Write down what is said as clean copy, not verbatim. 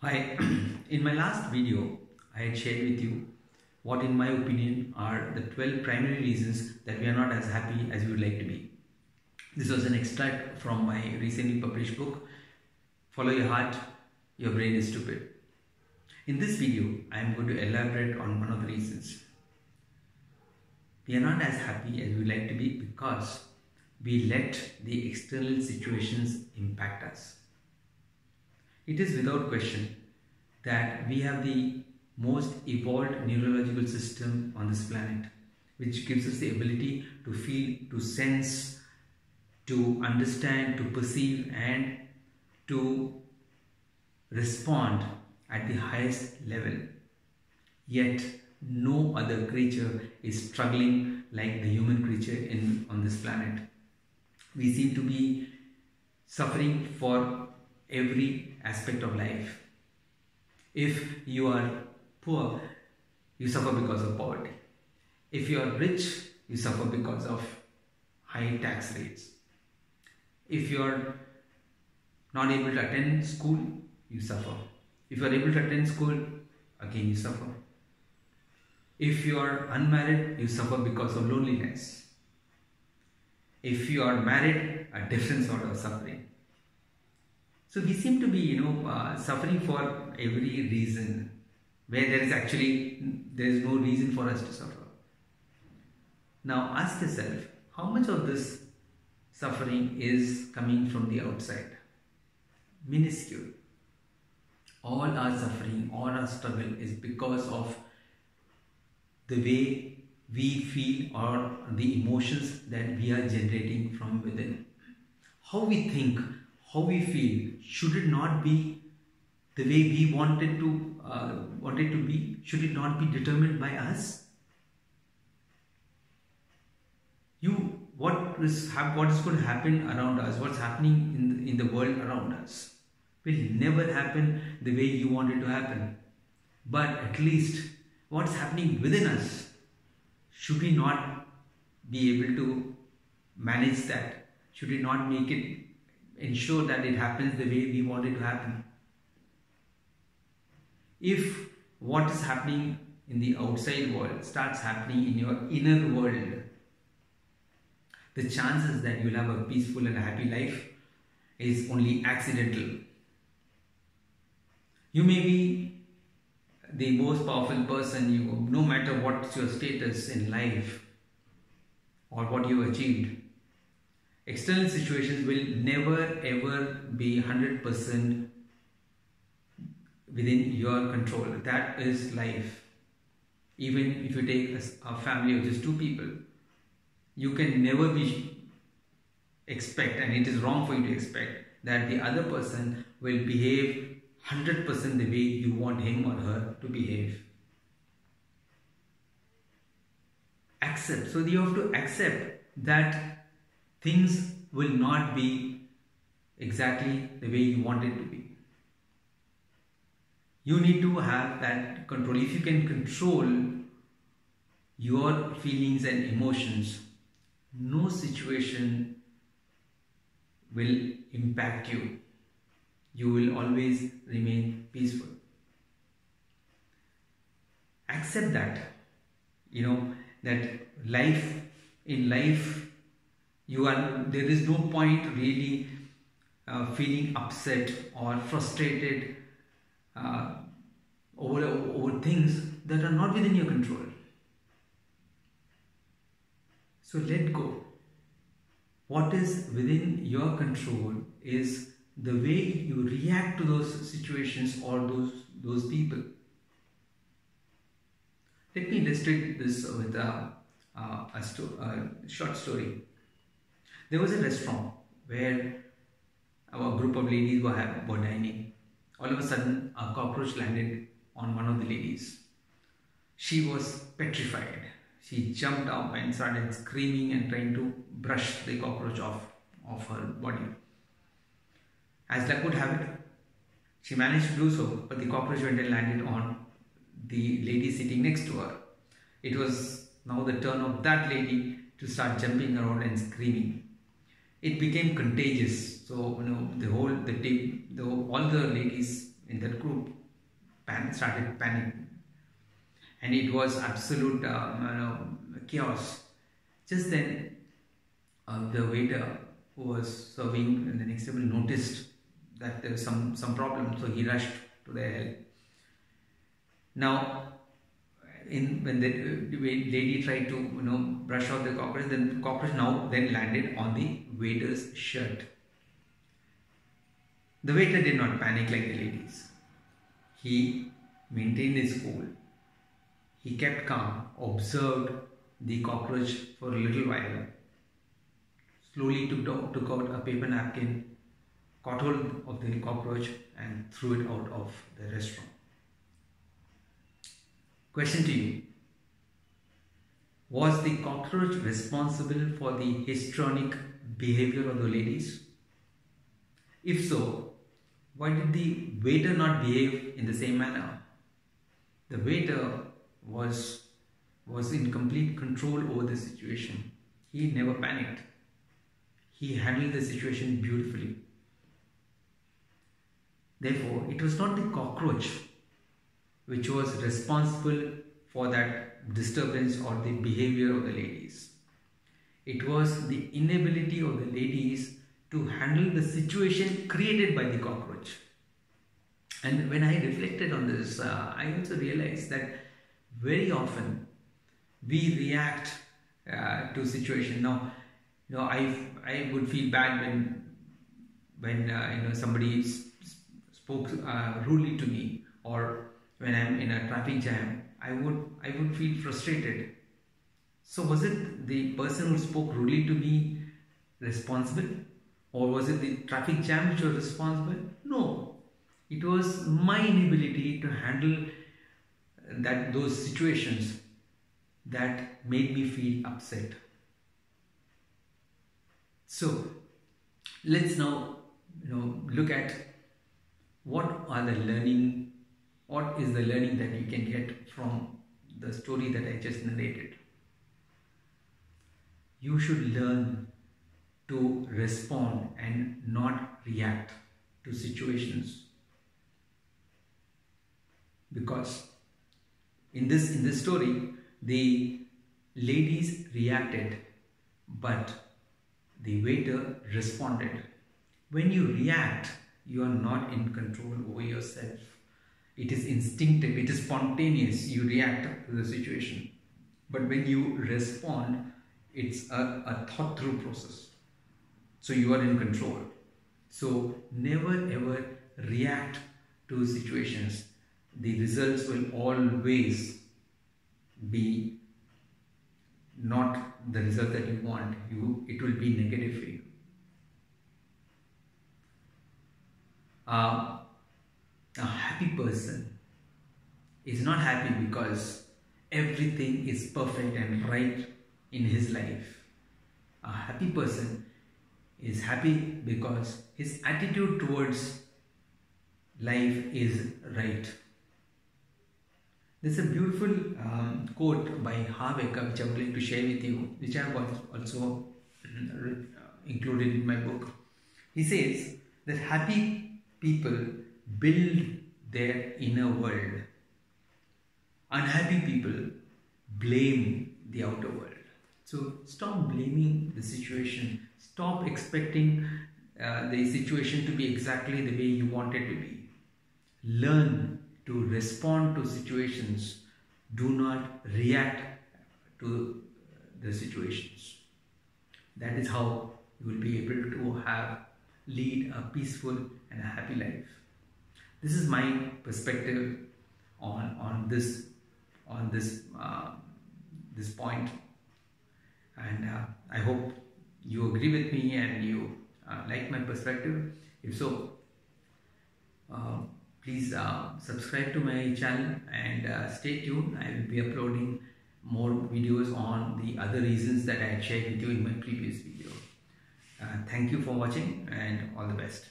Hi, in my last video, I had shared with you what, in my opinion, are the 12 primary reasons that we are not as happy as we would like to be. This was an extract from my recently published book, Follow Your Heart, Your Brain is Stupid. In this video, I am going to elaborate on one of the reasons. We are not as happy as we would like to be because we let the external situations impact us. It is without question that we have the most evolved neurological system on this planet, which gives us the ability to feel, to sense, to understand, to perceive, and to respond at the highest level. Yet no other creature is struggling like the human creature on this planet. We seem to be suffering for every aspect of life. If you are poor, you suffer because of poverty. If you are rich, you suffer because of high tax rates. If you are not able to attend school, you suffer. If you are able to attend school, again you suffer. If you are unmarried, you suffer because of loneliness. If you are married, a different sort of suffering. So we seem to be, suffering for every reason where there is no reason for us to suffer. Now ask yourself, how much of this suffering is coming from the outside? Minuscule. All our suffering, all our struggle is because of the way we feel or the emotions that we are generating from within. How we think, how we feel, should it not be the way we want it to be? Should it not be determined by us? What is going to happen around us, what's happening in the world around us, will never happen the way you want it to happen. But at least what's happening within us, should we not be able to manage that? Should we not ensure that it happens the way we want it to happen? If what is happening in the outside world starts happening in your inner world, the chances that you'll have a peaceful and happy life is only accidental. You may be the most powerful person, no matter what's your status in life or what you achieved. External situations will never ever be 100% within your control. That is life. Even if you take a family of just two people, you can never expect, and it is wrong for you to expect, that the other person will behave 100% the way you want him or her to behave. Accept. So you have to accept that things will not be exactly the way you want it to be. You need to have that control. If you can control your feelings and emotions, no situation will impact you. You will always remain peaceful. Accept that, that in life, there is no point really feeling upset or frustrated over things that are not within your control. So let go. What is within your control is the way you react to those situations or those people. Let me illustrate this with a short story. There was a restaurant where a group of ladies were dining. All of a sudden, a cockroach landed on one of the ladies. She was petrified. She jumped up and started screaming and trying to brush the cockroach off her body. As luck would have it, she managed to do so, but the cockroach went and landed on the lady sitting next to her. It was now the turn of that lady to start jumping around and screaming. It became contagious. So all the ladies in that group started panicking, and it was absolute chaos. Just then, the waiter who was serving in the next table noticed that there was some problem, so he rushed to their help. Now, when the lady tried to brush off the cockroach, then the cockroach then landed on the waiter's shirt. The waiter did not panic like the ladies. He maintained his cool. He kept calm, observed the cockroach for a little while, slowly took out a paper napkin, caught hold of the cockroach and threw it out of the restaurant. Question to you: was the cockroach responsible for the histrionic behavior of the ladies? If so, why did the waiter not behave in the same manner? The waiter was in complete control over the situation. He never panicked. He handled the situation beautifully. Therefore, it was not the cockroach which was responsible for that disturbance or the behavior of the ladies. It was the inability of the ladies to handle the situation created by the cockroach. And when I reflected on this, I also realized that very often we react to situation. Now, I would feel bad when somebody spoke rudely to me, or when I'm in a traffic jam, I would feel frustrated. So was it the person who spoke rudely to me responsible, or was it the traffic jam which was responsible? No, it was my inability to handle those situations that made me feel upset. So let's now look at what is the learning that you can get from the story that I just narrated. You should learn to respond and not react to situations, because in this story the ladies reacted, but the waiter responded. When you react, you are not in control over yourself. It is instinctive, it is spontaneous, you react to the situation. But when you respond, it's a thought through process. So you are in control. So never ever react to situations. The results will always be not the result that you want. It will be negative for you. A happy person is not happy because everything is perfect and right in his life. A happy person is happy because his attitude towards life is right. There's a beautiful quote by Habecker which I would like to share with you, which I have also included in my book. He says that happy people build their inner world. Unhappy people blame the outer world. So stop blaming the situation. Stop expecting the situation to be exactly the way you want it to be. Learn to respond to situations. Do not react to the situations. That is how you will be able to lead a peaceful and a happy life. This is my perspective on this point, and I hope you agree with me and you like my perspective. If so, please subscribe to my channel and stay tuned. I will be uploading more videos on the other reasons that I had shared with you in my previous video. Thank you for watching and all the best.